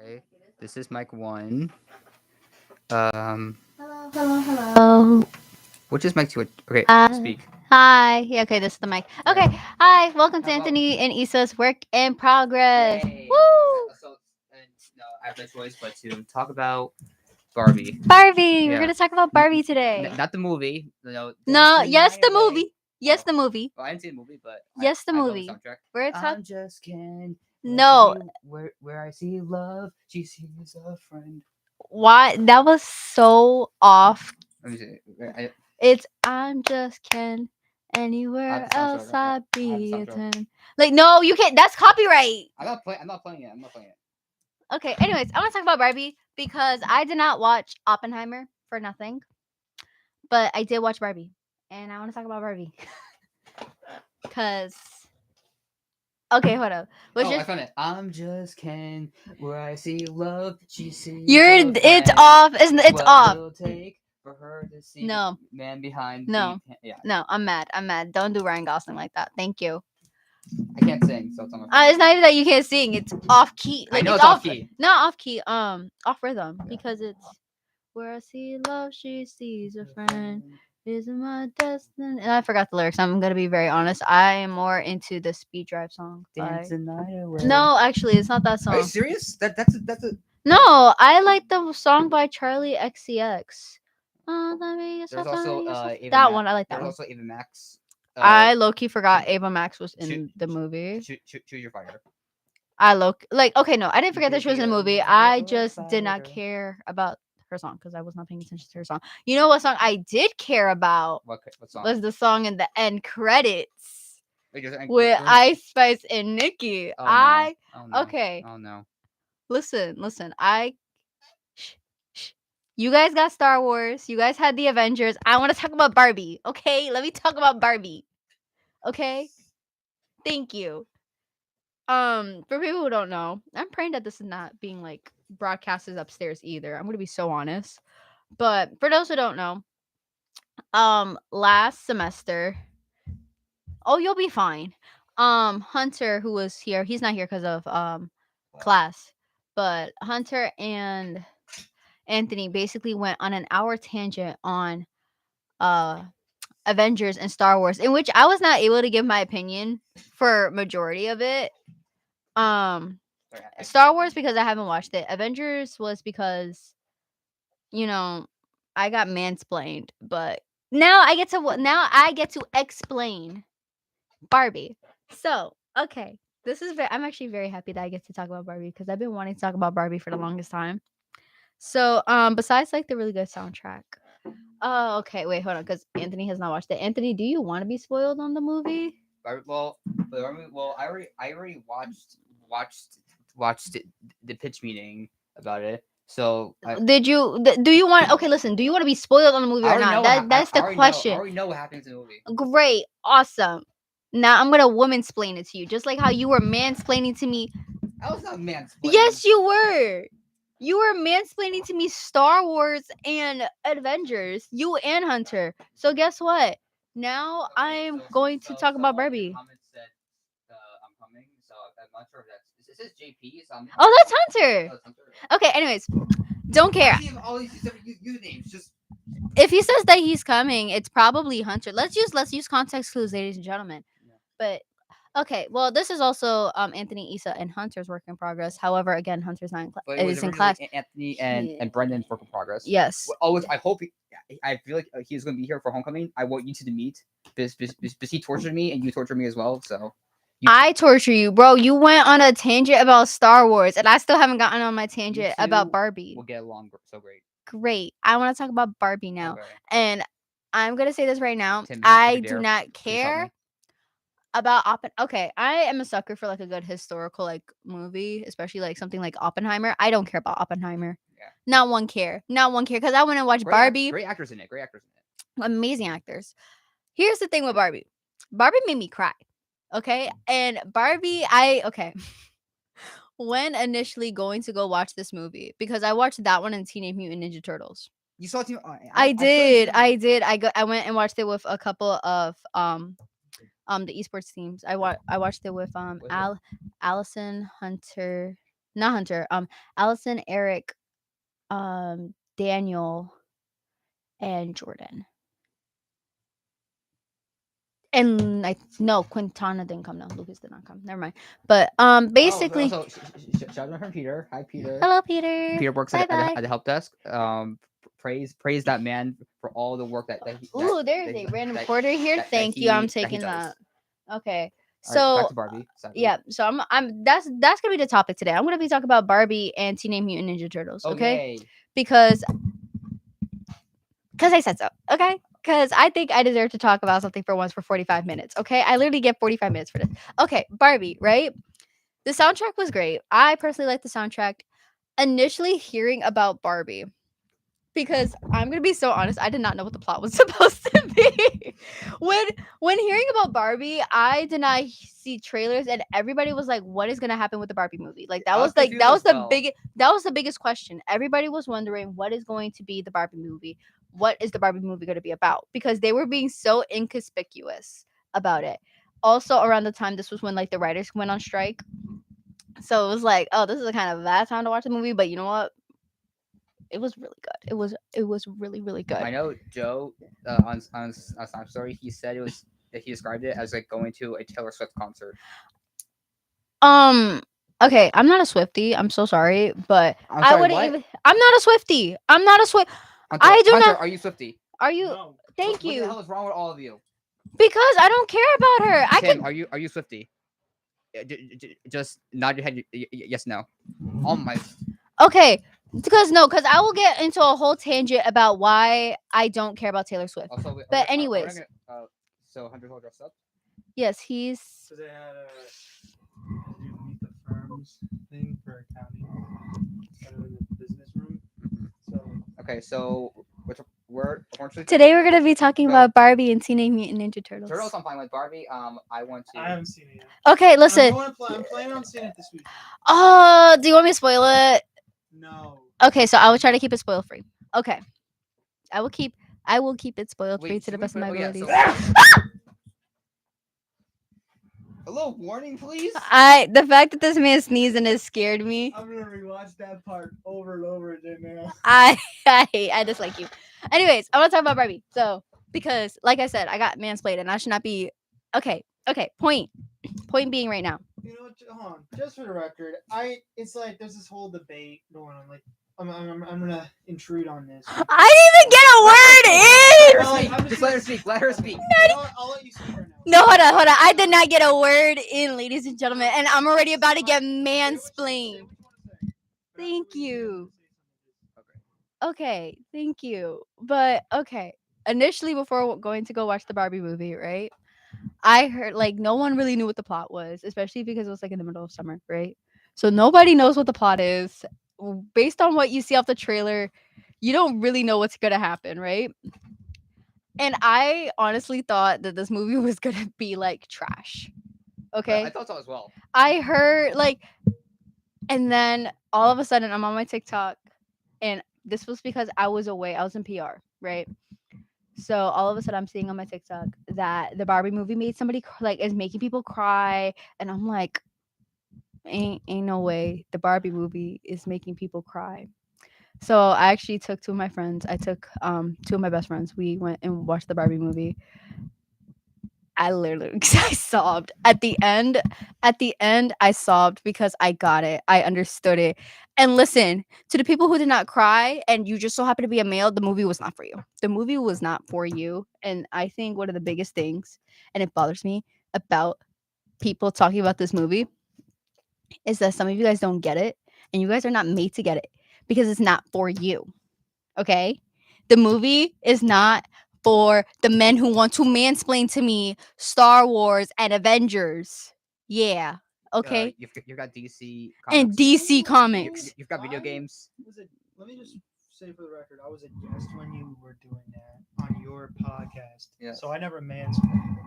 Okay, this is mic one. Um, Hello. which is mic two? Okay, Uh, speak. Hi. Yeah, okay, this is the mic. Okay. Yeah. Hi. Welcome to Hello. Anthony and Issa's work in progress. Yay! Woo! So, and no, I have no choice but to talk about Barbie. Barbie. We're Yeah, gonna talk about Barbie today. not the movie. No, dance No. the Yes, night the away. movie. Yes, Oh, the movie. well, I didn't see the movie, but Yes, the I love the movie. soundtrack. We're talking. I'm just kidding. No. Where I see love, she sees a friend. Why? That was so off. Let me see. It's I'm just Ken. I have Anywhere the soundtrack. else I'd I have the be a soundtrack. 10. Like, no, you can't. That's copyright. I'm not playing it. I'm not playing it. Okay, anyways, I want to talk about Barbie because I did not watch Oppenheimer for nothing, but I did watch Barbie, and I want to talk about Barbie because okay, hold up. Let's I just found it. I'm just Ken. Where I see love, she sees you're a it's friend. off. It's What off. will it take for her to see No, man behind no, yeah. no. I'm mad. I'm mad. Don't do Ryan Gosling like that. Thank you. I can't sing, so it's on my It's phone. not even that you can't sing. It's off key. I Like know it's it's off off. key. Not off key. Off rhythm Yeah. because it's where I see love, she sees a friend. Isn't my destiny? And I forgot the lyrics. I'm gonna be very honest. I am more into the Speed Drive song. Dance the night away. No, actually, it's not that Are you song. serious? That's a. No, I like the song by Charlie XCX. Oh, let me guess, There's let also me guess. Ava That Max. one, I like that There's one. also Ava Max. I low key forgot Choo- Ava Max was choo- in the movie. choose your fighter. Okay, no, I didn't forget that she was in the movie. I just did not Fighter. care about her song because I was not paying attention to her song. You know what song I did care about What song? was the song in the end credits Wait, with Ice Spice and Nicki. Oh no! Oh no! Okay, Oh no! listen. Shh, shh. You guys got Star Wars. You guys had the Avengers. I want to talk about Barbie. Okay, let me talk about Barbie. Okay, thank you. For people who don't know, I'm praying that this is not being like broadcasted upstairs either. I'm gonna be so honest. But for those who don't know, last semester, oh, you'll be fine. Hunter, who was here, he's not here because of class, but Hunter and Anthony basically went on an hour tangent on uh Avengers and Star Wars, in which I was not able to give my opinion for majority of it. Um Star Wars because I haven't watched it. Avengers was because you know I got mansplained, but now I get to explain Barbie. So okay, I'm actually very happy that I get to talk about Barbie because I've been wanting to talk about Barbie for the longest time. So besides like the really good soundtrack. Oh, okay. Wait, hold on, because Anthony has not watched it. Anthony, do you want to be spoiled on the movie? I already watched the pitch meeting about it. So Do you want? Okay, listen. Do you want to be spoiled on the movie or not? That's the I question. already know what happens in the movie. Great, awesome. Now I'm gonna woman-splain it to you, just like how you were mansplaining to me. I was not mansplaining. Yes, you were. You were mansplaining to me Star Wars and Avengers. You and Hunter. So guess what? Now I'm going to talk about Barbie. I'm coming, so I'm not sure if that's. It says JP, so Oh, that's Hunter. Oh, it's Hunter. Okay. Anyways, don't care. I see him all these different usernames. Just If he says that he's coming, it's probably Hunter. Let's use context clues, ladies and gentlemen. Yeah. But okay, well, this is also Anthony, Issa, and Hunter's work in progress. However, again, Hunter's not in class. But it was Is in originally class. Anthony and Brendan's work in progress. Yes. Well, always, I hope. I feel like he's going to be here for homecoming. I want you two to meet because he tortured me and you tortured me as well. So I torture you, bro. You went on a tangent about Star Wars, and I still haven't gotten on my tangent about Barbie. We'll get along so great. Great. I want to talk about Barbie now. Okay. And I'm going to say this right now. Tim, I if you do dare, not please help care me. about Okay, I am a sucker for like a good historical like movie, especially like something like Oppenheimer. I don't care about Oppenheimer. Yeah. Not one care. Not one care. Because I went and watched Barbie. Great actors in it. Amazing actors. Here's the thing with Barbie. Barbie made me cry. Okay? And Barbie, when initially going to go watch this movie, because I watched that one and Teenage Mutant Ninja Turtles. You saw it too. I did. I went and watched it with a couple of the esports teams. I watched it with Allison, Hunter, not Hunter. Allison, Eric, Daniel, and Jordan. And no, Quintana didn't come. No, Lucas did not come. Never mind. But basically, Also, shout out from Peter. Hi, Peter. hello, Peter. Peter works Bye bye. at the help desk. Praise that man for all the work that he Ooh, there's a random quarter here. that Thank you. I'm he taking does. that. Okay. All right, back So to Barbie. Sadly. yeah, so I'm that's gonna be the topic today. I'm gonna be talking about Barbie and Teenage Mutant Ninja Turtles. Oh, Okay, yay. because I said so. Okay, because I think I deserve to talk about something for once for 45 minutes. Okay, I literally get 45 minutes for this. Okay, Barbie, right? The soundtrack was great. I personally like the soundtrack. Initially hearing about Barbie, because I'm gonna be so honest, I did not know what the plot was supposed to be. when hearing about Barbie, I did not see trailers, and everybody was like, "What is gonna happen with the Barbie movie?" Like that I was was like confused as well. that was the biggest question. Everybody was wondering what is going to be the Barbie movie. What is the Barbie movie going to be about? Because they were being so inconspicuous about it. Also, around the time this was when like the writers went on strike, so it was like, oh, this is a kind of bad time to watch the movie. But you know what? It was really good. It was really really good. I know Joe on Snap Story. He said he described it as like going to a Taylor Swift concert. Okay, I'm not a Swiftie. I'm so sorry, but I'm I sorry, wouldn't what? even. I'm not a Swiftie. I'm not a Swift. Hunter, I do Hunter, not. are you Swifty? Are you? No. Thank What the you. hell is wrong with all of you? Because I don't care about her. I Tim, could. are you Swifty? Just nod your head. Yes, no. Oh my. Okay, because no, because I will get into a whole tangent about why I don't care about Taylor Swift. Also, But anyways, so Hunter's all dressed up. yes, he's. So they had a did you meet the firms thing for accounting in the business room. So Okay, so we're unfortunately Today we're gonna be talking Go. about Barbie and Teenage Mutant Ninja Turtles. Turtles. I'm fine with Barbie. I want to. I haven't seen it yet. Okay, listen. I'm planning on seeing it this week. Do you want me to spoil it? No. Okay, so I will try to keep it spoil free. Okay, I will keep it spoiled free Wait, to the should we best of put- my oh, yeah, abilities. so- Hello, warning, please. The fact that this man sneezing has scared me. I'm gonna rewatch that part over and over again now. I dislike you. Anyways, I want to talk about Barbie. So because, like I said, I got mansplained, and I should not be. Okay. Point being right now. You know what? Hold on. Just for the record, it's like there's this whole debate going on. Like I'm gonna intrude on this. I didn't even get a word in. I'm Just let her speak. Let her speak. I'll let you speak right now. No, hold on. I did not get a word in, ladies and gentlemen, and I'm already about to get mansplained. Thank you. Okay, thank you. But okay, initially before going to go watch the Barbie movie, right? I heard like no one really knew what the plot was, especially because it was like in the middle of summer, right? So nobody knows what the plot is. Based on what you see off the trailer, you don't really know what's gonna happen, right? And I honestly thought that this movie was gonna be like trash. Okay. I thought so as well. I heard like, and then all of a sudden I'm on my TikTok, and this was because I was away. I was in PR, right? So all of a sudden I'm seeing on my TikTok that the Barbie movie made somebody like is making people cry, and I'm like, ain't no way the Barbie movie is making people cry. So I actually took two of my friends. I took two of my best friends. We went and watched the Barbie movie. I literally I sobbed at the end. At the end, I sobbed because I got it. I understood it. And listen, to the people who did not cry and you just so happen to be a male, the movie was not for you. The movie was not for you. And I think one of the biggest things, and it bothers me about people talking about this movie, is that some of you guys don't get it, and you guys are not made to get it because it's not for you. Okay? The movie is not for the men who want to mansplain to me Star Wars and Avengers. Yeah. Okay. You've got DC And comics. DC Comics. You've got video games. Let me just say for the record, I was a guest when you were doing that on your podcast. Yeah. So I never mansplained.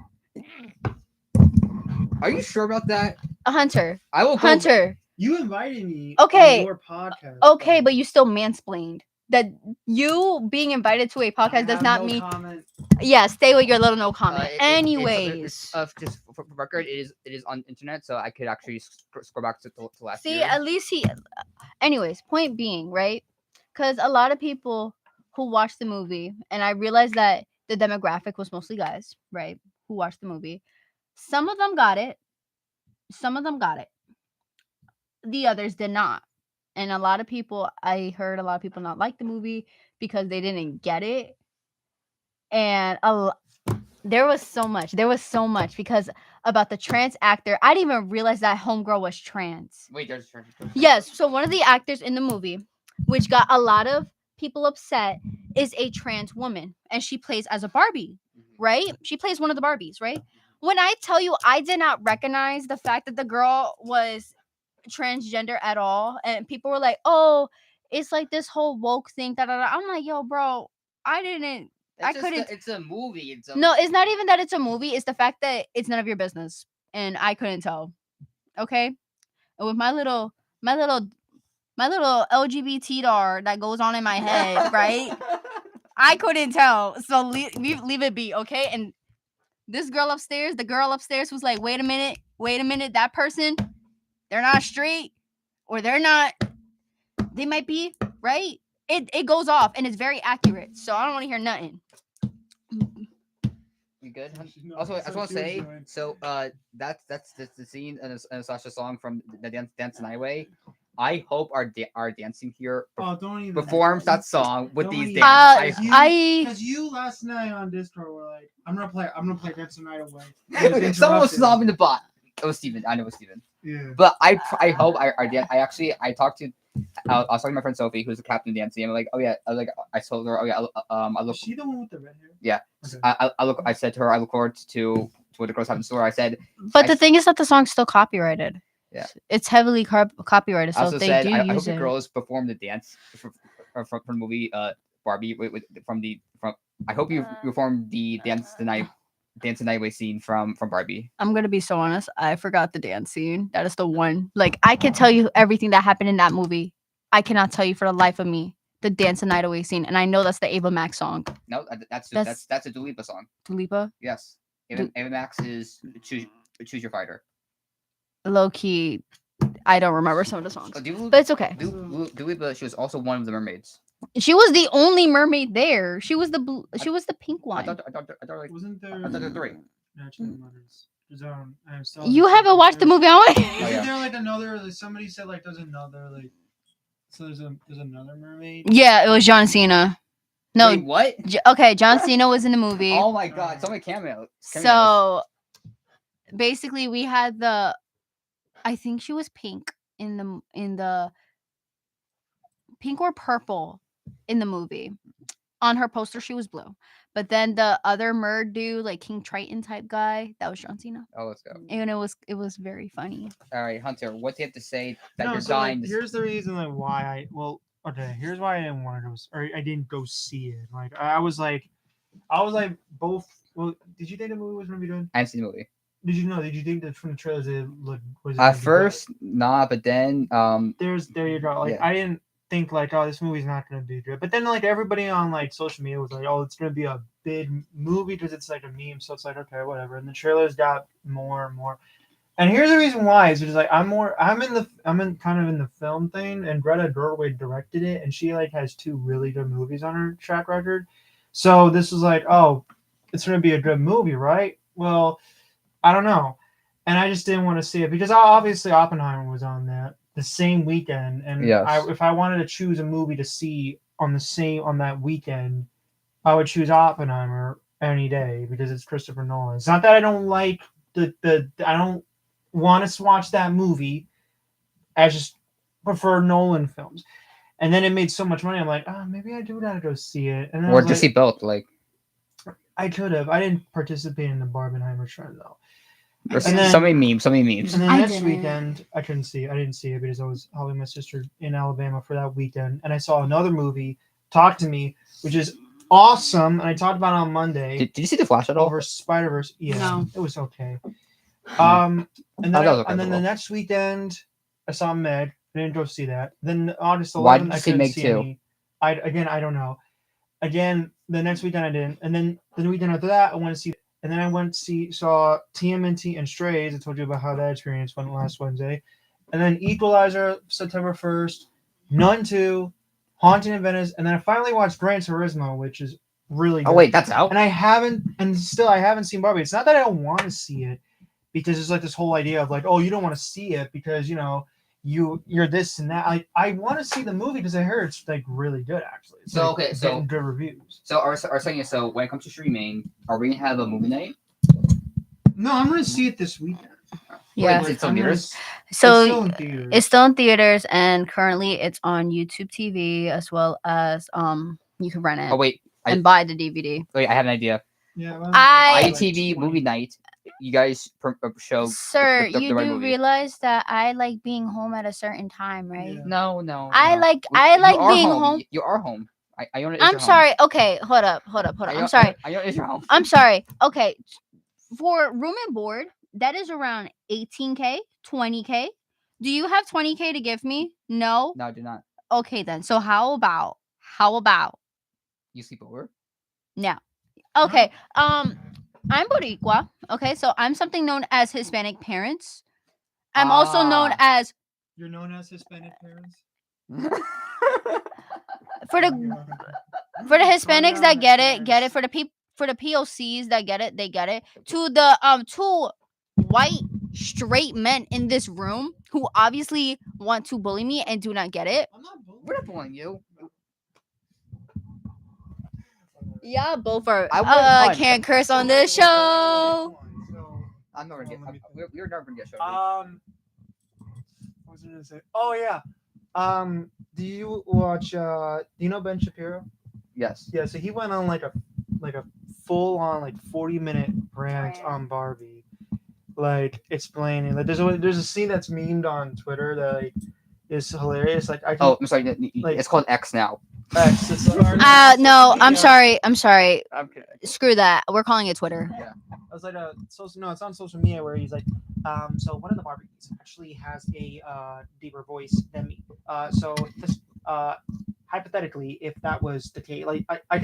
Are you sure about that? Hunter. I will go. Hunter. You invited me Okay. on your podcast. Okay, but you still mansplained. that you being invited to a I podcast does have not no mean. comment. Yeah, stay with your little no comment. It's Anyways, just for record, it is on internet, so I could actually scroll back to last see, year. at least he. Anyways, point being, right? Because a lot of people who watched the movie, and I realized that the demographic was mostly guys, right? Who watched the movie. Some of them got it. Some of them got it. The others did not. And a lot of people, I heard a lot of people not like the movie because they didn't get it. And there was so much because about the trans actor. I didn't even realize that homegirl was trans. Wait, there's Yes, so one of the actors in the movie, which got a lot of people upset, is a trans woman, and she plays as a Barbie, right? She plays one of the Barbies, right? When I tell you, I did not recognize the fact that the girl was transgender at all, and people were like, "Oh, it's like this whole woke thing." Da, da, da. I'm like, "Yo, bro, I didn't." I couldn't. It's a movie. It's a No, it's not even that it's a movie. It's the fact that it's none of your business, and I couldn't tell. Okay, and with my little LGBT dar that goes on in my head, right? I couldn't tell. So leave it be, okay? And this girl upstairs, the girl upstairs was like, wait a minute, that person, they're not straight, or they might be, right? It goes off and it's very accurate. So I don't want to hear nothing. You good? No, Also, I so just want to she was say, doing- so that's the scene and Sasha song from the Dance the Night Way. I hope our dancing here Oh, don't even performs that song with Don't these even- dances. Because you last night on Discord were like, I'm gonna play Dance the Night Away. Someone was interrupted. snobbing the bot. It was Steven. I know it was Steven. Yeah. But I hope I talked to I was talking to my friend Sophie, who's the captain of the dance team. I'm like, oh yeah, I told her, oh yeah, I look, Is she the one with the red hair? Yeah. Okay. I said to her, I look forward to what the girls have in store. I said, But I the s- thing is that the song's still copyrighted. Yeah. It's heavily copyrighted, I so also they said, do I hope use the it. girls perform the dance from the movie Barbie from I hope you perform the Dance the Night Way scene from Barbie. I'm gonna be so honest. I forgot the dance scene. That is the one. Like I can tell you everything that happened in that movie. I cannot tell you for the life of me the Dance the Night Away scene, and I know that's the Ava Max song. No, that's a Dua Lipa song. Dua Lipa, Yes, Ava Max is choose your fighter. low key. I don't remember some of the songs, Dua but it's okay. Lipa, she was also one of the mermaids. She was the only mermaid there. She was the pink I one. thought like Wasn't there? I thought there were three. Actually, there's I'm still. You haven't watched the movie, Isn't on there like another? Like, somebody said like there's another like. So there's another mermaid. Yeah, it was John Cena. No, Wait, what? okay, John Cena was in the movie. Oh my god, so many cameos. So basically, we had I think she was pink in the pink or purple in the movie. On her poster, she was blue. But then the other mer dude, like King Triton type guy, that was John Cena, Oh, let's go. and it was very funny. All right, Hunter, what do you have to say that No, you're so, like, dying to here's the reason like why here's why I didn't want to go or I didn't go see it. Like I was like both. Well, did you think the movie was gonna be good? I haven't seen the movie. Did you think that from the trailers it looked was it At gonna be good? first, nah, but then There you go. Like Yeah. I didn't think like, oh, this movie's not gonna be good. But then like everybody on like social media was like, oh, it's gonna be a big movie because it's like a meme. So it's like, okay, whatever. And the trailers got more and more. And here's the reason why is because like I'm kind of in the film thing, and Greta Gerwig directed it, and she like has 2 really good movies on her track record. So this was like, oh, it's gonna be a good movie, right? Well, I don't know, and I just didn't want to see it because obviously Oppenheimer was on the same weekend, and Yes. if I wanted to choose a movie to see on that weekend, I would choose Oppenheimer any day because it's Christopher Nolan. It's not that I don't like I don't want to watch that movie. I just prefer Nolan films. And then it made so much money. I'm like, oh, maybe I do gotta go see it. And then I or was just like, see both. Like I could have. I didn't participate in the Barbenheimer trend though. there's And then- so many memes. And then I next didn't. weekend, I didn't see it because I was helping my sister in Alabama for that weekend, and I saw another movie, Talk to Me, which is awesome. And I talked about it on Monday did you see the Flash at all? over Spider-Verse. Yeah, No. it was okay. Yeah. And then that was okay and then as the well. next weekend, I saw Meg. I didn't go see that. Then August 11th, Why did you I see couldn't Meg see too? any. I don't know. Again, the next weekend I didn't, and then the weekend after that I went to see, and then I went to see saw TMNT and Strays. I told you about how that experience went last Wednesday, and then Equalizer September 1st, Nun 2, Haunting in Venice, and then I finally watched Gran Turismo, which is really good. Oh wait, that's out. And I haven't seen Barbie. It's not that I don't want to see it, because it's like this whole idea of like, oh, you don't want to see it because you're this and that. I want to see the movie because I heard it's like really good actually. It's So like, okay, so getting good reviews. so our saying is, so when it comes to streaming, are we gonna have a movie night? No, I'm gonna see it this weekend. Yeah. Wait, it's I'm on gonna theaters? s- it's So still in theaters. it's still in theaters, and currently it's on YouTube TV as well as you can rent it Oh wait, and buy the DVD. I have an idea. Yeah, well, I- like ITV 20. movie night. You guys show Sir, the you right do movie. realize that I like being home at a certain time, right? Yeah. No, no. I no. like You are being home. home. You are home. I know it is I'm your home. sorry. Okay, hold up. I'm sorry. I know it is your home. I'm sorry. Okay, for room and board, that is around 18K, 20K. Do you have 20K to give me? No. No, I do not. Okay then. So how about You sleep over? no? Okay. I'm Boricua. Okay, so I'm something known as Hispanic parents. I'm also known as You're known as Hispanic parents. for the Hispanics that get it. For the POCs that get it, they get it. To the two white straight men in this room who obviously want to bully me and do not get it. I'm not bullying. We're not bullying you. Yeah, both are. I wouldn't punch. Can't curse on this show. So, I'm never gonna Hold on, get. let me We're never gonna get showed. what was I gonna say? Oh yeah. Do you watch? Do you know Ben Shapiro? Yes. Yeah. So he went on like a full on like 40-minute rant Rant. on Barbie, like explaining like there's a scene that's memed on Twitter that like is hilarious. Like I can, Oh, I'm sorry. It's called X now. X. It's, No, I'm sorry. I'm sorry. I'm kidding. Screw that. We're calling it Twitter. I was like no, it's on social media where he's like, so one of the Barbies actually has a deeper voice than me. So this, hypothetically, if that was the case, like I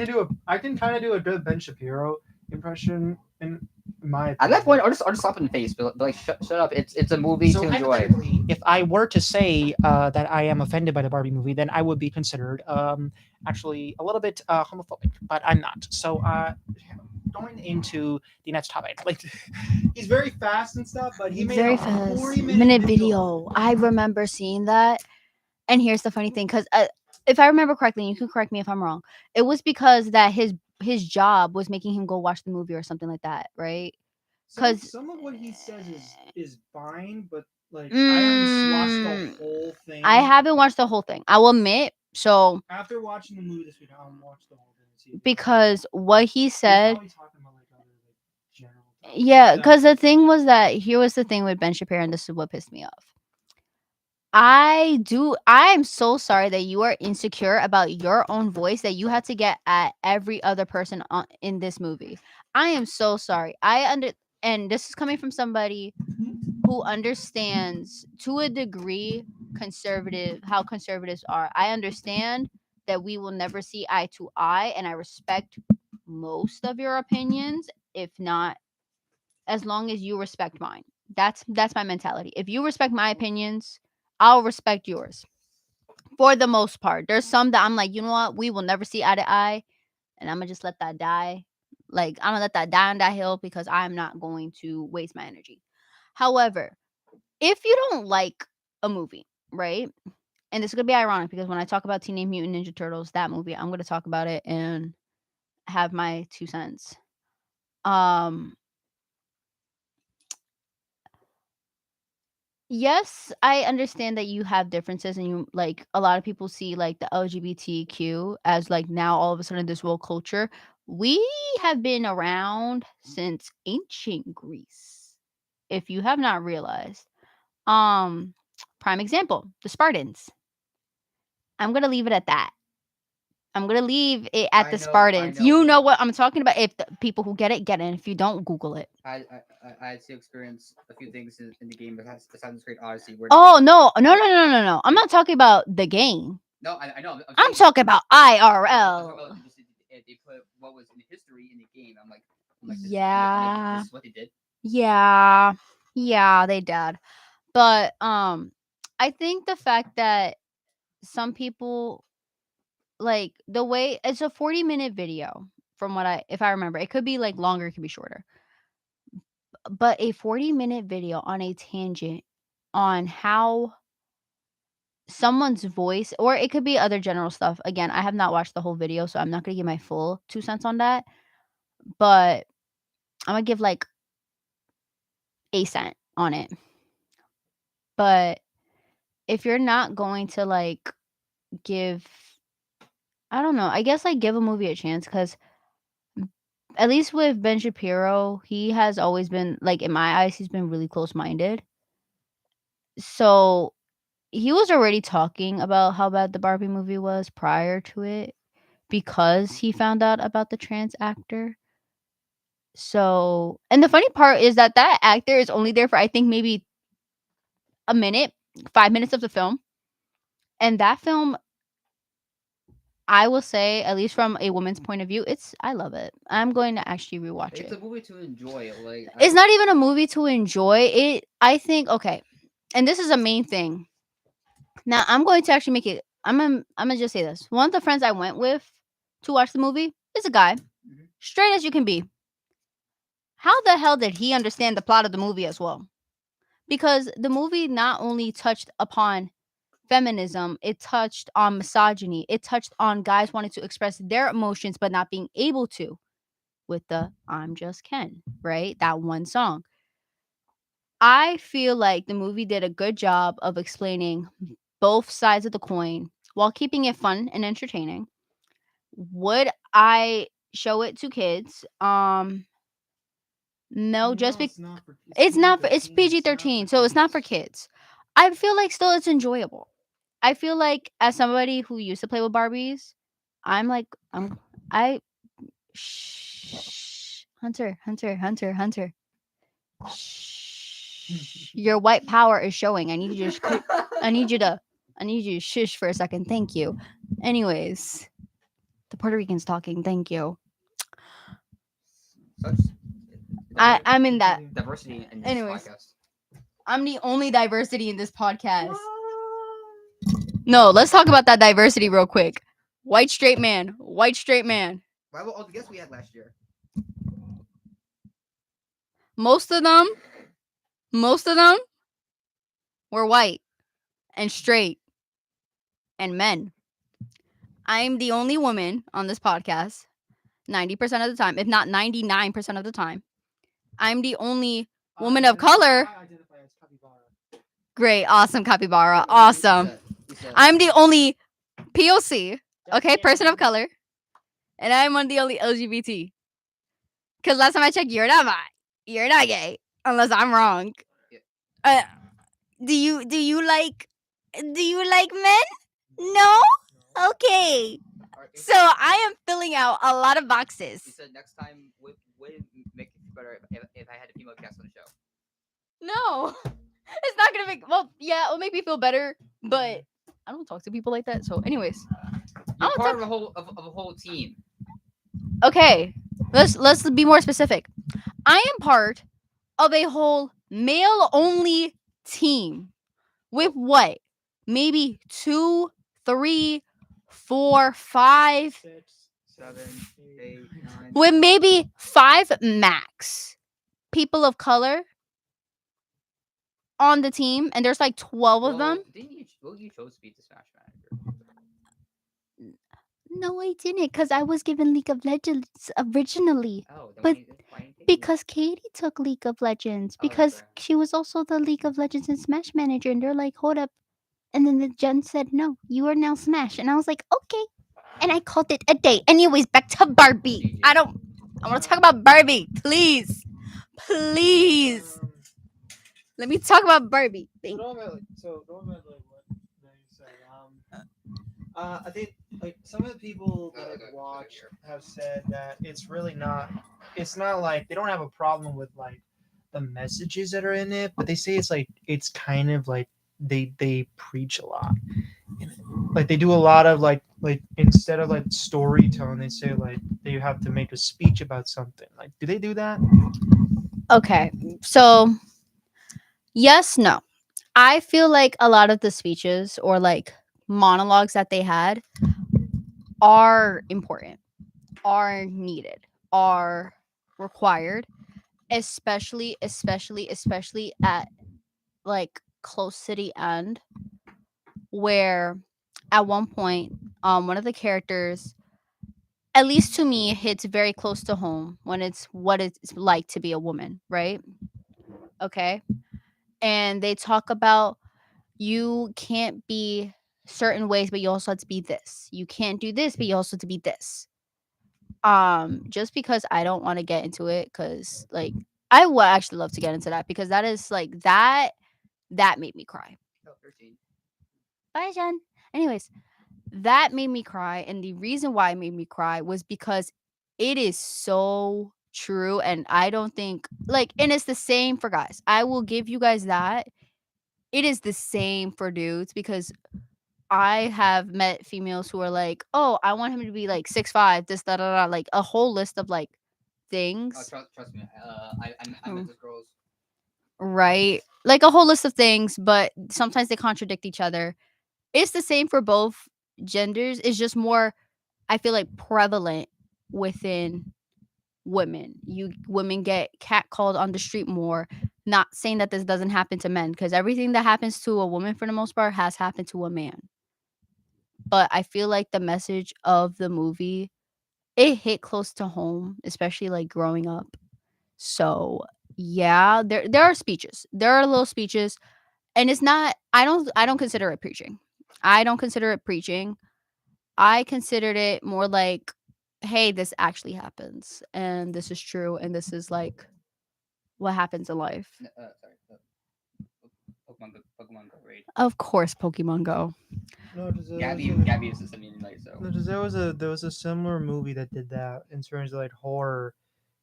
can kind of do a good Ben Shapiro impression in my At opinion. that point, I'll just slap in the face. But like, shut up. It's a movie So to enjoy. hypothetically, if I were to say that I am offended by the Barbie movie, then I would be considered actually a little bit homophobic, but I'm not. So going into the next topic, like He's very fast and stuff, but he made Very a fast 40-minute video. I remember seeing that. And here's the funny thing, because if I remember correctly, you can correct me if I'm wrong. It was because that his job was making him go watch the movie or something like that, right? Some 'Cause- of what he says is fine, but like I haven't watched the whole thing. I haven't watched the whole thing. I will admit. So After watching the movie this week, I'll watch the whole thing and see. because what he He's said, probably talking about like other like general topics. yeah, because the thing was that here was the thing with Ben Shapiro, and this is what pissed me off. I'm so sorry that you are insecure about your own voice that you had to get at every other person in this movie. I am so sorry. And this is coming from somebody who understands to a degree how conservatives are. I understand that we will never see eye to eye, and I respect most of your opinions, if not as long as you respect mine. That's my mentality. If you respect my opinions, I'll respect yours. For the most part. There's some that I'm like, you know what? We will never see eye to eye, and I'm gonna just let that die. Like, I'm gonna let that die on that hill because I'm not going to waste my energy. However, if you don't like a movie, right? And this is gonna be ironic because when I talk about Teenage Mutant Ninja Turtles, that movie, I'm gonna talk about it and have my 2 cents. Yes, I understand that you have differences and you like a lot of people see like the LGBTQ as like now all of a sudden this woke culture. We have been around since ancient Greece. If you have not realized. Prime example, the Spartans. I'm going to leave it at that. I'm going to leave it at I the know- Spartans. I know. You know what I'm talking about. If the people who get it, get it. And if you don't, Google it. I had to experience a few things in the game, but Assassin's Creed Odyssey. Where Oh, no. I'm not talking about the game. No, I know. I'm saying- talking about I'm talking IRL. about just they put what was in history in the game. I'm like, this Yeah. this is what they did. Yeah. Yeah, they did. But I think the fact that some people like the way it's a 40-minute video from if I remember. It could be like longer, it could be shorter. But a 40-minute video on a tangent on how someone's voice, or it could be other general stuff. Again, I have not watched the whole video, so I'm not going to give my full 2 cents on that. But I'm going to give like a cent on it. But if you're not going to like give, I don't know, I guess like give a movie a chance, because at least with Ben Shapiro, he has always been, like, in my eyes, he's been really close-minded. So he was already talking about how bad the Barbie movie was prior to it, because he found out about the trans actor. So, and the funny part is that actor is only there for, I think, maybe a minute, 5 minutes of the film. And that film, I will say, at least from a woman's point of view, I love it. I'm going to actually rewatch It's it. a movie to enjoy. Like, It's not even a movie to enjoy. I think, okay, and this is a main thing. Now, I'm going to actually make it. I'm gonna just say this. One of the friends I went with to watch the movie is a guy, straight as you can be. How the hell did he understand the plot of the movie as well? Because the movie not only touched upon feminism, it touched on misogyny. It touched on guys wanting to express their emotions but not being able to, with the "I'm Just Ken," right? That one song. I feel like the movie did a good job of explaining both sides of the coin while keeping it fun and entertaining. Would I show it to kids? No, just because it's PG-13, so it's not for kids. I feel like still it's enjoyable. I feel like as somebody who used to play with Barbies, I'm like I shh, Hunter. Shh. Your white power is showing. I need you to shush for a second. Thank you. Anyways, the Puerto Ricans talking. Thank you. Such I'm in that. diversity in this Anyways. podcast. I'm the only diversity in this podcast. No, let's talk about that diversity real quick. White straight man. Why were all the guests we had last year? Most of them were white and straight and men. I'm the only woman on this podcast 90% of the time, if not 99% of the time. I'm the only woman of color. I identify as capybara. Great, awesome, capybara, awesome. I'm the only POC, okay, person of color, and I'm one of the only LGBT. Because last time I checked, you're not gay, unless I'm wrong. Do you like men? No? Okay. So I am filling out a lot of boxes. You said next time would make it better if I had a female guest on the show. No. It's not gonna make, well, yeah, it'll make me feel better, but I don't talk to people like that. So anyways. You're part of a whole team. Okay. Let's be more specific. I am part of a whole male only team with what? Maybe 2, 3, 4, 5, 6, 7, 8, 9. with maybe 5 max people of color on the team, and there's like 12 of them. You chose to be the Smash manager. No, I didn't, because I was given League of Legends originally. Oh, But because Katie took League of Legends, because she was also the League of Legends and Smash manager, and they're like, hold up. And then the Jen said, no, you are now Smash. And I was like, okay. And I called it a day. Anyways, back to Barbie. I want to talk about Barbie. Please. Let me talk about Barbie. Going by what they said, I think like some of the people that I've watched have said that it's not like they don't have a problem with like the messages that are in it, but they say it's kind of like they preach a lot. like they do a lot of like instead of like storytelling, they say like that you have to make a speech about something. Like, do they do that? Okay, so yes, no. I feel like a lot of the speeches or like monologues that they had are important, are needed, are required, especially at like close to the end, where at one point one of the characters, at least to me, hits very close to home when it's what it's like to be a woman, right? Okay. And they talk about you can't be certain ways, but you also have to be this. You can't do this, but you also have to be this. Just because I don't want to get into it, because like I would actually love to get into that, because that is like that made me cry. Oh, 13. Bye, Jen. Anyways, that made me cry, and the reason why it made me cry was because it is so true, and I don't think like, and it's the same for guys. I will give you guys that. It is the same for dudes, because I have met females who are like, "Oh, I want him to be like 6'5", this da da da," like a whole list of like things, Trust me. I met Mm. this girls. right? Like a whole list of things, but sometimes they contradict each other. It's the same for both genders. It's just more, I feel like, prevalent within women. You women get catcalled on the street more. Not saying that this doesn't happen to men, because everything that happens to a woman for the most part has happened to a man. But I feel like the message of the movie, it hit close to home, especially like growing up. So yeah, there are speeches. There are little speeches, and it's not. I don't consider it preaching. I don't consider it preaching. I considered it more like, hey, this actually happens, and this is true, and this is like what happens in life. Sorry. Pokemon Go raid. Of course, Pokemon Go. No, does Gabby is just immune like so. no, 'cause there was a similar movie that did that in terms of like horror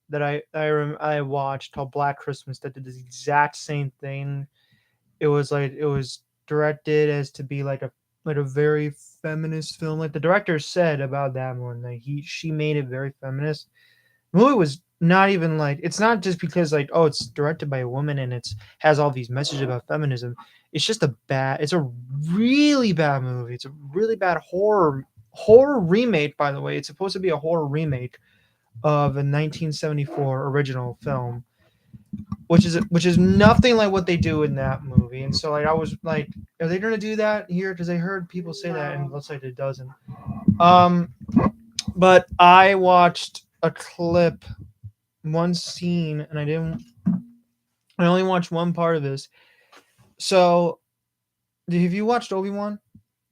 that I watched called Black Christmas that did the exact same thing. It was directed as to be like a very feminist film. Like the director said about that one, like she made it very feminist. The movie was not even like it's not just because like oh it's directed by a woman and it's has all these messages about feminism. It's just it's a really bad movie. It's a really bad horror remake, by the way. It's supposed to be a horror remake of a 1974 original film, which is nothing like what they do in that movie. And so like I was like, are they gonna do that here? Because I heard people say that, and it looks like it doesn't. Um, but I watched a clip, one scene, and I didn't. I only watched one part of this. So, have you watched Obi-Wan?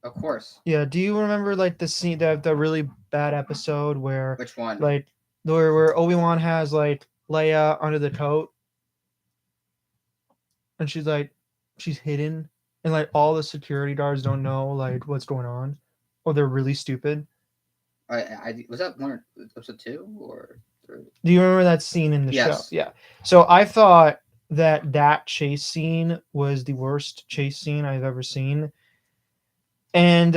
Of course. Yeah. Do you remember like the scene, the really bad episode where Which one? like where Obi-Wan has like Leia under the coat and she's hidden and like all the security guards don't know like what's going on or they're really stupid. I was that one episode 2 or 3? Do you remember that scene in the show? Yes. Yeah. So I thought that chase scene was the worst chase scene I've ever seen. And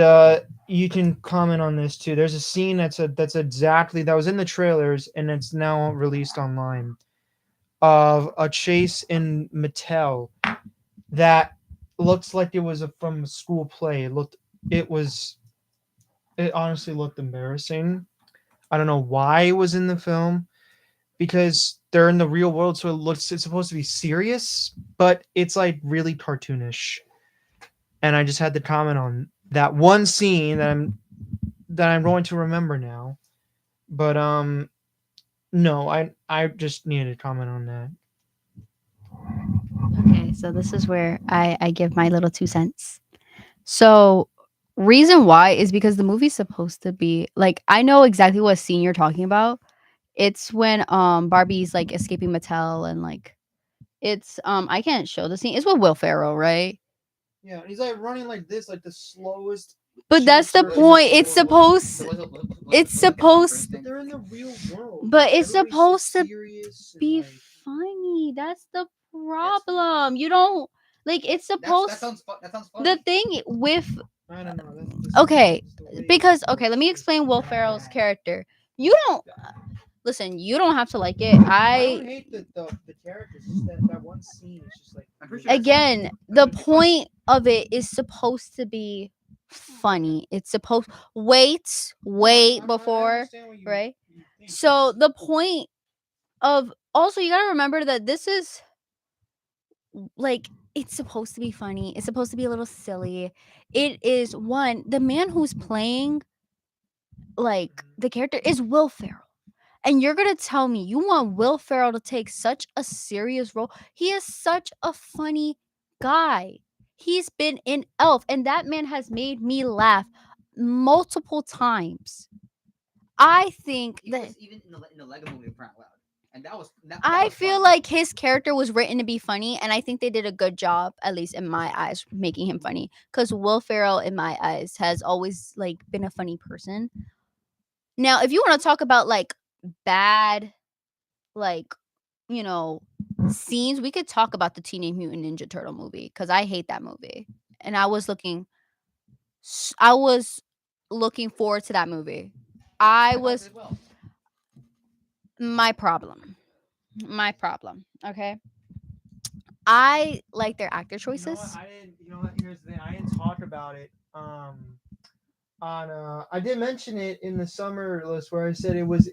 you can comment on this too. There's a scene that's exactly that was in the trailers and it's now released online of a chase in Mattel that looks like it was from a school play. It honestly looked embarrassing. I don't know why it was in the film because they're in the real world, so it's supposed to be serious, but it's like really cartoonish. And I just had to comment on that one scene that I'm going to remember now. But no, I just needed to comment on that. Okay, so this is where I give my little 2 cents. So, reason why is because the movie's supposed to be like, I know exactly what scene you're talking about. It's when Barbie's like escaping Mattel, and like it's I can't show the scene. It's with Will Ferrell, right? Yeah, and he's like running like this, like the slowest. But that's the chaser in point. the It's world. supposed it's supposed But they're in the real world. but like, it's everybody's so supposed to serious and, be like, funny. That's the problem. You don't like it's That supposed sounds fun. That sounds fun. the thing with I don't know. That's Okay, just the way because it okay, let me looks is explain Will Ferrell's bad. character. You don't listen. You don't have to like it. I don't I hate the characters. Just that one scene is just like. I'm pretty sure that's again, the point of it is supposed to be funny. It's supposed wait before, right? So the point of also you gotta remember that this is like it's supposed to be funny. It's supposed to be a little silly. It is one the man who's playing like the character is Will Ferrell. And you're gonna tell me you want Will Ferrell to take such a serious role? He is such a funny guy. He's been in Elf, and that man has made me laugh multiple times. I think he that was even in the Lego movie for Out Loud, and that was I was feel funny. like his character was written to be funny, and I think they did a good job, at least in my eyes, making him funny. Because Will Ferrell, in my eyes, has always like been a funny person. Now, if you want to talk about like bad, like you know, scenes, we could talk about the Teenage Mutant Ninja Turtle movie because I hate that movie, and I was looking forward to that movie. I was As well. my problem. My problem. Okay. I like their actor You know choices. what? I didn't. You know what? Here's the thing. I didn't talk about it. On I did mention it in the summer list where I said it was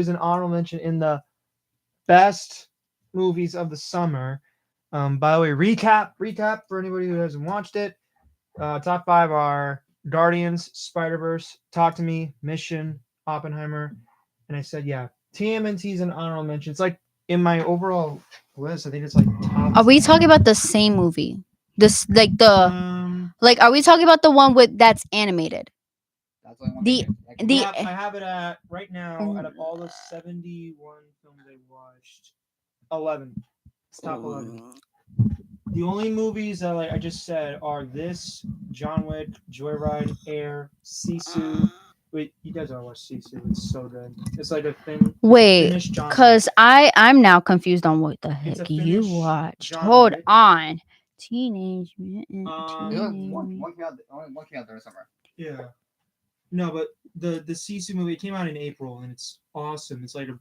an honorable mention in the best movies of the summer. By the way, recap for anybody who hasn't watched it. Top five are Guardians, Spider Verse, Talk to Me, Mission, Oppenheimer, and I said yeah, TMNT is an honorable mention. It's like in my overall list, I think it's like top. Are we 10. talking about the same movie? This like the Um, like are we talking about the one with that's animated? That's the only one The- I the- I have it at right now out of all the 71 films I watched, 11. It's top 11. The only movies that like I just said are this, John Wick, Joyride, Air, Sisu. Wait, you guys gotta watch Sisu. It's so good. It's like a thing. Wait, Finnish John Wick. cause I'm now confused on what the It's a heck you Finnish watched. John Hold Wick. on, Teenage Mutant. Only Teenage- one came out. Only one came out during summer. Yeah. No, but the Sisu movie came out in April and it's awesome. It's like a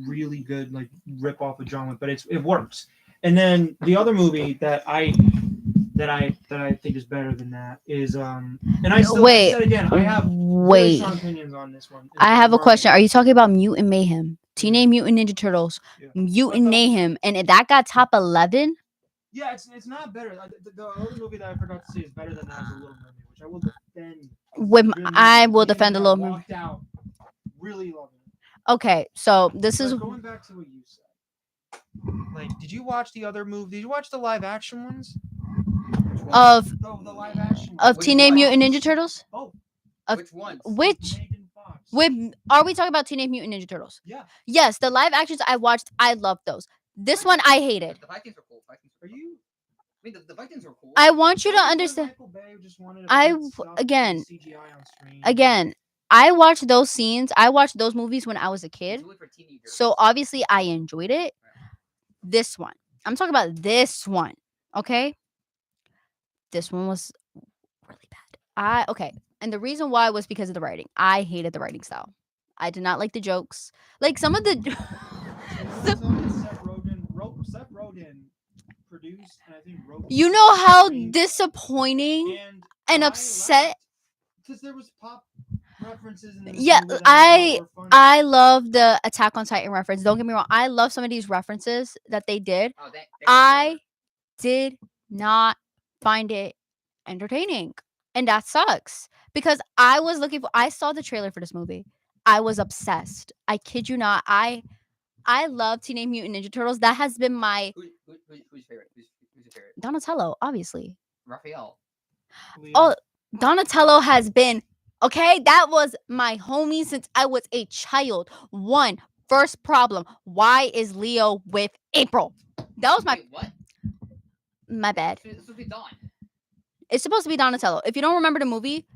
really good like rip off of John Wick, but it works. And then the other movie that I think is better than that is and I still Wait, said again, I have very Wait, strong opinions on this one. I have a Marvel. question. Are you talking about Mutant Mayhem, Teenage Mutant Ninja Turtles, Yeah. Mutant But the- Mayhem, and that got top 11? Yeah, it's not better. The other movie that I forgot to say is better than that is The Little Mermaid, which I will defend. I will defend the I Little Mermaid. walked out really loving it. Okay, so this is But going back to what you said. Like, did you watch the other movie? Did you watch the live action ones? Which one? of The live action of Which Teenage one? Mutant Ninja Turtles. Oh, of- Which ones? Which Megan Fox. are we talking about Teenage Mutant Ninja Turtles? Yeah. Yes, the live actions I watched, I loved those. This one I hated. The Vikings were cool. Are you? I mean, the Vikings were cool. I want you to Because understand. Michael Bay just wanted to I put w- stuff again- in CGI on screen. Again, I watched those scenes. I watched those movies when I was a It's kid. really for teenagers. So obviously I enjoyed it. This one. I'm talking about this one. Okay? This one was really bad. Okay. And the reason why was because of the writing. I hated the writing style. I did not like the jokes. Like some of the Seth Rogen produced, and I think wrote. You know how disappointing and upset because there was pop references in this Yeah, movie that I thought were funny. I love the Attack on Titan reference. Don't get me wrong. I love some of these references that they did. Oh, I did not find it entertaining. And that sucks because I saw the trailer for this movie. I was obsessed. I kid you not. I love Teenage Mutant Ninja Turtles. That has been my Who's your favorite? Who's your favorite? Donatello, obviously. Raphael. Leo. Oh, Donatello has been okay. That was my homie since I was a child. First problem. Why is Leo with April? That was Wait, what? my bad. This would be Dawn. It's supposed to be Donatello. If you don't remember the movie,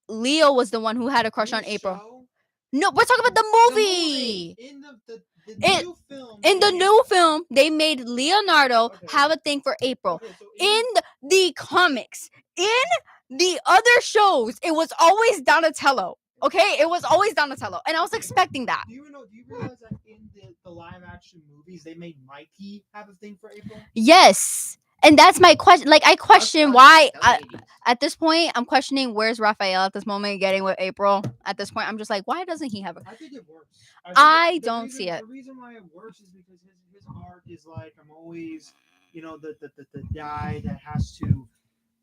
Leo was the one who had a crush In on the April. show, No, we're talking about the the movie. in the It- new film. In the new film, they made Leonardo Okay. have a thing for April. Okay, so In the comics, in The other shows, it was always Donatello. Okay, it was always Donatello, and I was expecting that. Do you realize that in the live action movies they made Mikey have a thing for April? Yes, and that's my question. Like, I question That was- why. that was the 80s. At this point, I'm questioning where's Raphael at this moment getting with April. At this point, I'm just like, why doesn't he have a? I think it works. I don't see it. The reason why it works is because his art is like, I'm always, the guy that has to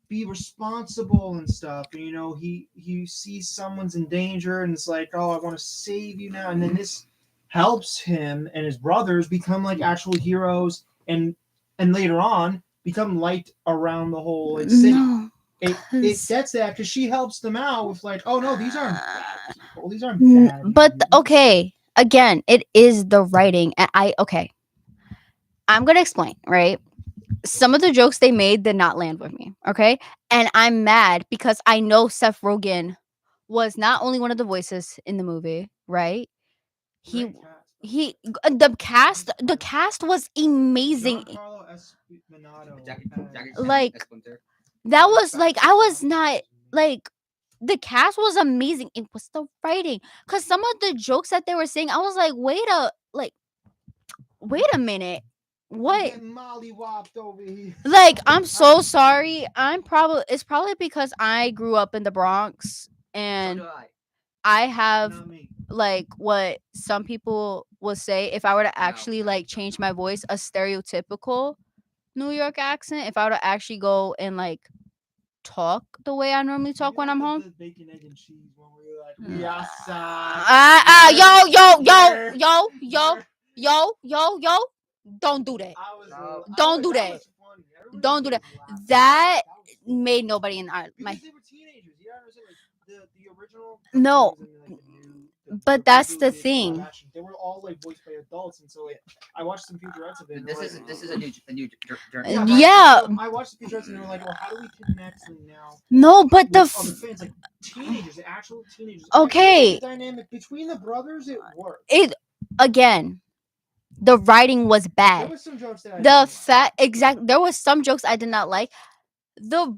be responsible and stuff. And he sees someone's in danger and it's like, oh, I want to save you now. And then this helps him and his brothers become like actual heroes and later on become light around the whole city. No, It 'cause- gets that because she helps them out with like, oh no, these aren't bad people. These aren't N- bad. but humans." okay, again, it is the writing, and I'm gonna explain, right? Some of the jokes they made did not land with me, okay? And I'm mad because I know Seth Rogen was not only one of the voices in the movie, right? Great cast, though. The cast was amazing. Giancarlo Esposito Jackie- Jackie as- Like, Splinter. That was like, I was not like, the cast was amazing. It was the writing, because some of the jokes that they were saying, I was like, wait a minute, I'm what? getting mollywopped over here. Like, I'm so sorry. It's probably because I grew up in the Bronx So and do I. I have Not me. like what some people will say, if I were to actually like change my voice, a stereotypical New York accent, if I were to actually go and like talk the way I normally talk when I'm home. The bacon, egg, and cheese one where you're like, Mm. yes, Yo, don't do that. No. Don't do that. Don't do that. That made nobody in my. Because they were teenagers. You understand? Like the original. No, cartoons and, like, the new- but that's the rebooted live thing. action, they were all like voiced by adults, and so like I watched some featurettes of it. and This they're is like, this is a new journey. Yeah. but Yeah. so I watched the featurettes and they were like, well, how do we connect them now? No, but With the other fans, like teenagers, the actual teenagers. Okay. The dynamic between the brothers, it worked. it again, the writing was There bad. was some jokes that I The didn't like. fact exact there was some jokes I did not like. The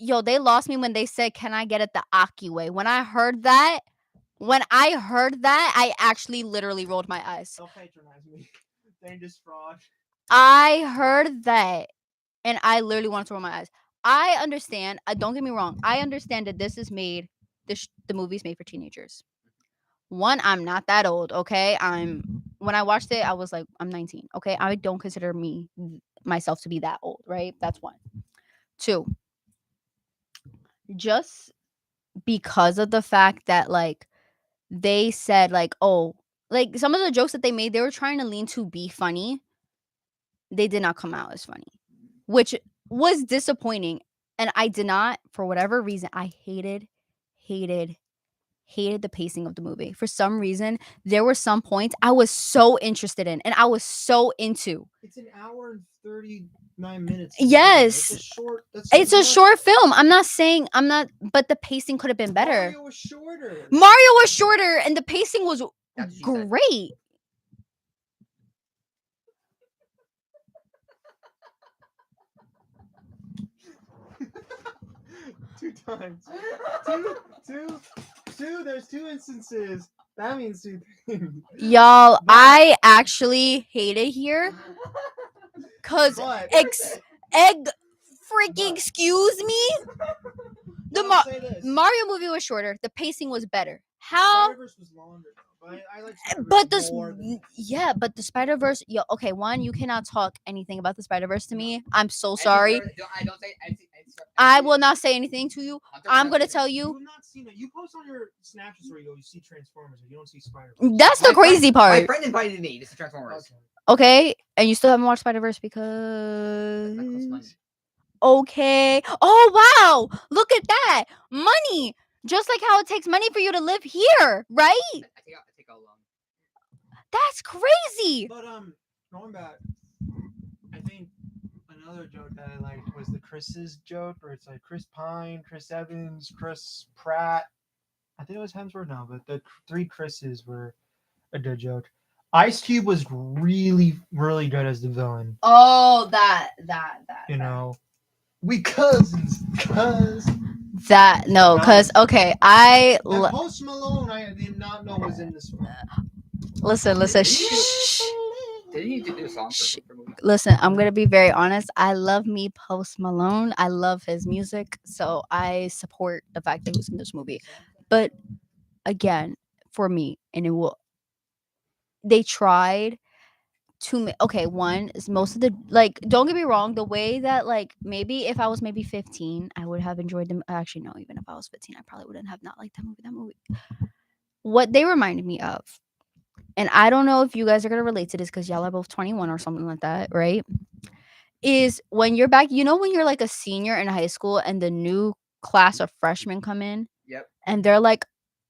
yo, they lost me when they said, "Can I get it the Aki way?" When I heard that, I actually literally rolled my eyes. Don't patronize me. Dangerous fraud. I heard that, and I literally wanted to roll my eyes. I understand. Don't get me wrong. I understand that this is made. The movie's made for teenagers. One, I'm not that old. Okay, when I watched it, I was like, I'm 19. Okay, I don't consider myself to be that old. Right, that's one. Two, just because of the fact that like they said like, oh, like some of the jokes that they made, they were trying to lean to be funny. They did not come out as funny, which was disappointing. And I did not, for whatever reason, I hated the pacing of the movie. For some reason, there were some points I was so interested in and I was so into. It's an hour and 39 minutes. Yes. It's a short. It's a short film. But the pacing could have been better. Mario was shorter. Mario was shorter and the pacing was That's what she said. great. Two times. Two. There's two instances. That means two things. Y'all, But- I actually hate it here. Cause But freaking excuse me. The I'll say this. Mario movie was shorter. The pacing was better. How? Spider-Verse was longer, though. But I like Spider-Verse But the more than but the Spider Verse. Yo, okay. One, you cannot talk anything about the Spider Verse to me. I'm so And sorry. I don't say. I will not say anything to you. I'm gonna tell you you. have not seen it. You post on your Snapchat story, you see Transformers, and you don't see Spider-Verse. That's the crazy My part. friend invited me to see Transformers. Okay. Okay, and you still haven't watched Spider Verse That costs money. because. Okay. Oh wow! Look at that money. Just like how it takes money for you to live here, right? I take how long. That's crazy. But going back, I think another joke that I liked was the Chris's joke, where it's like Chris Pine, Chris Evans, Chris Pratt. I think it was Hemsworth now, but the three Chris's were a good joke. Ice Cube was really, really good as the villain. Oh, that. You know, We cousins, cuz. That no, cause okay, And Post Malone, I did not know was in this film. listen. Shh. Didn't he do a song Shh. for movie? Listen, I'm gonna be very honest. I love me Post Malone. I love his music, so I support the fact that he was in this movie. But again, for me, and it will. They tried to okay. One is most of the like. Don't get me wrong. The way that like maybe if I was maybe 15, I would have enjoyed them. Actually, no. Even if I was 15, I probably wouldn't have not liked that movie. That movie. What they reminded me of, and I don't know if you guys are gonna relate to this because y'all are both 21 or something like that, right? Is when you're back, you know, when you're like a senior in high school and the new class of freshmen come in Yep. and they're like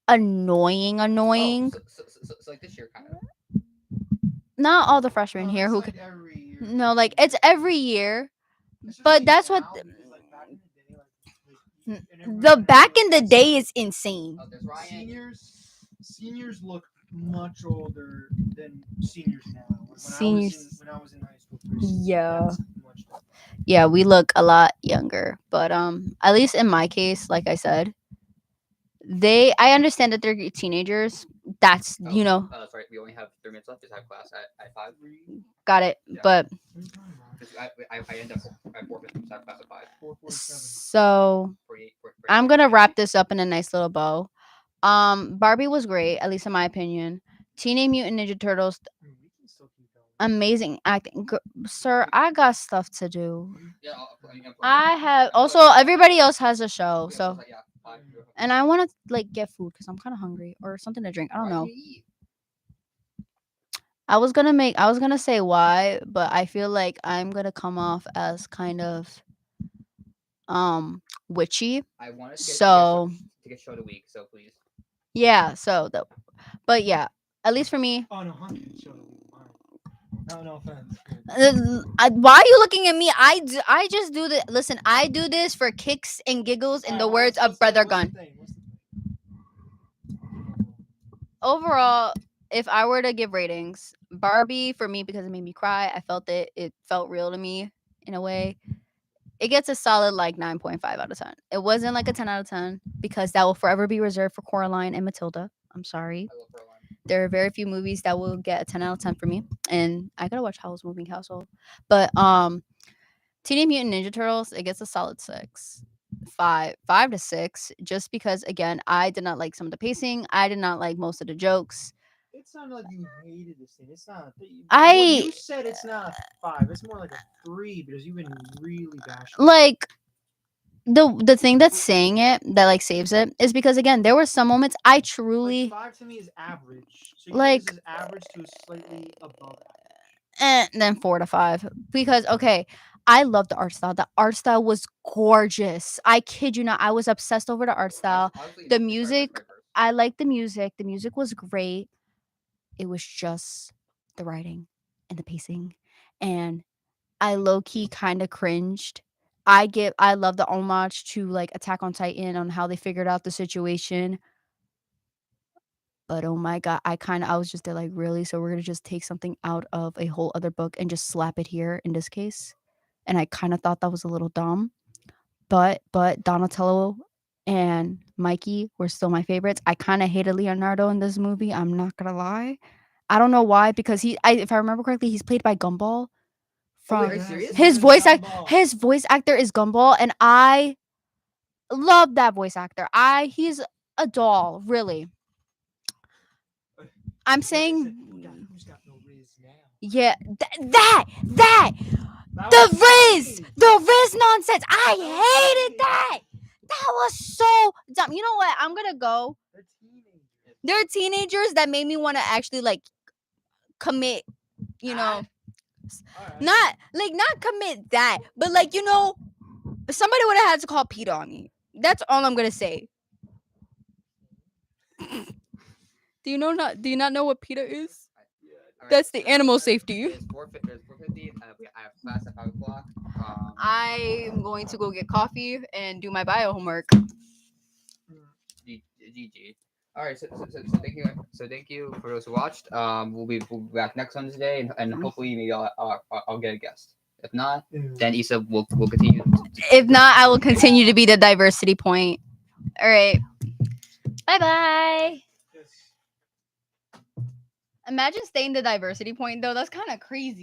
annoying. Oh, so like this year, kind of. Not all the freshmen here who like every year. no, like it's every year, It's just but like that's now, what because, like, back in the day, the back in the day is insane. Oh, there's Ryan. Seniors look much older than seniors now. When Seniors. I was in high school. Yeah. That's much different. Yeah, we look a lot younger, but at least in my case, like I said, I understand that they're teenagers. That's Oh, you know, sorry, we only have 3 minutes left. Just have class at 5. got it. Yeah. But I end up at 4:50. So I have class at 5. 4:47. so 48. I'm gonna wrap this up in a nice little bow. Barbie was great, at least in my opinion. Teenage Mutant Ninja Turtles, I mean, we can still keep going. amazing acting. Sir, I got stuff to do. Yeah. I have also everybody else has a show, so and I want to like get food because I'm kind of hungry or something to drink. I don't know. I was gonna say why, but I feel like I'm gonna come off as kind of witchy. I wanted So to get showed a week. So please. yeah, but yeah, at least for me. Oh no, Hunter. No offense. Why are you looking at me? I just do the listen. I do this for kicks and giggles, in the words of Brother Gun. Overall, if I were to give ratings, Barbie for me because it made me cry. I felt it. It felt real to me in a way. It gets a solid like 9.5 out of 10. It wasn't like a 10 out of 10 because that will forever be reserved for Coraline and Matilda. I'm sorry. There are very few movies that will get a 10 out of 10 for me, and I gotta watch Howl's Moving Castle. But Teenage Mutant Ninja Turtles, it gets a solid 6. 5 to 6, just because again, I did not like some of the pacing. I did not like most of the jokes. It sounded like you hated this thing. It's not. I- You said it's not a 5. It's more like a 3 because you've been really bashing. Like the thing that's saying it that like saves it is because again, there were some moments I truly Like 5 to me is average. So like- this is average to slightly above average. then 4 to 5 because okay, I love the art style. The art style was gorgeous. I kid you not, I was obsessed over the art style. The music, I like the music. The music was great. It was just the writing and the pacing, and I low key kind of cringed. I love the homage to like Attack on Titan on how they figured out the situation. But oh my god, I was just there like really. So we're gonna just take something out of a whole other book and just slap it here in this case, and I kind of thought that was a little dumb. But Donatello and Mikey were still my favorites. I kind of hated Leonardo in this movie. I'm not gonna lie. I don't know why because if I remember correctly, he's played by Gumball. From Are you serious? his voice actor is Gumball, and I love that voice actor. He's a doll, really. I'm saying, Who's got no Riz now? yeah, that the Riz nonsense. I hated that. That was so dumb. You know what? I'm gonna go. They're teenagers that made me want to actually like commit. You know, not commit that, but like somebody would have had to call PETA on me. That's all I'm gonna say. Do you not know what PETA is? That's the animal safety. It's 4:50. I have class at 5:00. I'm going to go get coffee and do my bio homework. GG. All right, so thank you. So thank you for those who watched. We'll be back next Wednesday, and hopefully maybe I'll get a guest. If not, Ew. then Issa will continue. If not, I will continue to be the diversity point. All right. Bye bye. Imagine staying the diversity point though. That's kind of crazy.